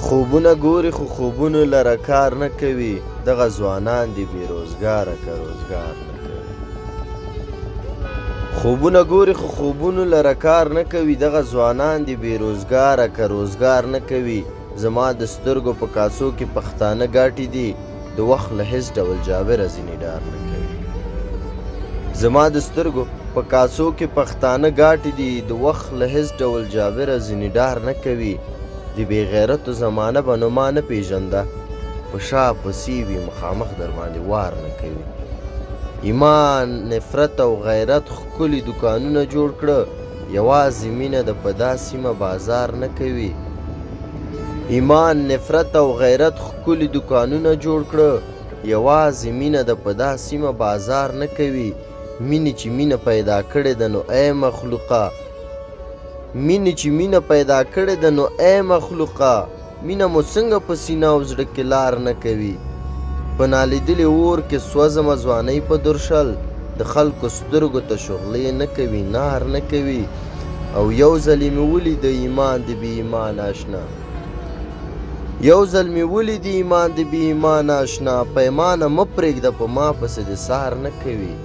خوبونه ګوري خو خوبونو لره کار نه کوي، دغه ځوانان دي بې روزګاره که روزګار نه کوي. خوبونه ګوري خو خوبونو لره کار نه کوي، دغه ځوانان دي بې روزګاره که روزګار نه کوي. زما د سترګو په کاسو کې پښتانه ګاټي دي، د وخت له هېڅ ډول جابره ځینې ډار نه کوي. زما د سترګو په کاسو کې پښتانه ګاټي دي، د وخت له هېڅ ډول جابره ځینې ډار نه کوي. د بې غیرتو زمانه به نو ما نه پېژنده، په شا پسې وي مخامخ در باندې وار نه کوي. ایمان، نفرت او غیرت ښکلي دوکانونه جوړ کړه، یوازې مینه د په دا سیمه بازار نه کوي. ایمان، نفرت او غیرت ښکلي دوکانونه جوړ کړه، یوازې مینه د په دا سیمه بازار نه کوي. مینې چې مینه پیدا کړې ده نو ای مخلوقه، مینې چې مینه پیدا کړې ده نو ای مخلوقه، مینه مو څنګه په سینه او زړه کې لار نه کوي. په نالیدلي اور کې سوځمه ځوانۍ په درشل، د خلکو سترګو ته شغلې نه کوي، نار نه کوي. او یو ځل مې ولید ایمان د بې ایمان آشنا، یو ځل مې ولید ایمان د بې ایمان آشنا، پیمانه مه پرېږده په ما پسې د سار نه کوي.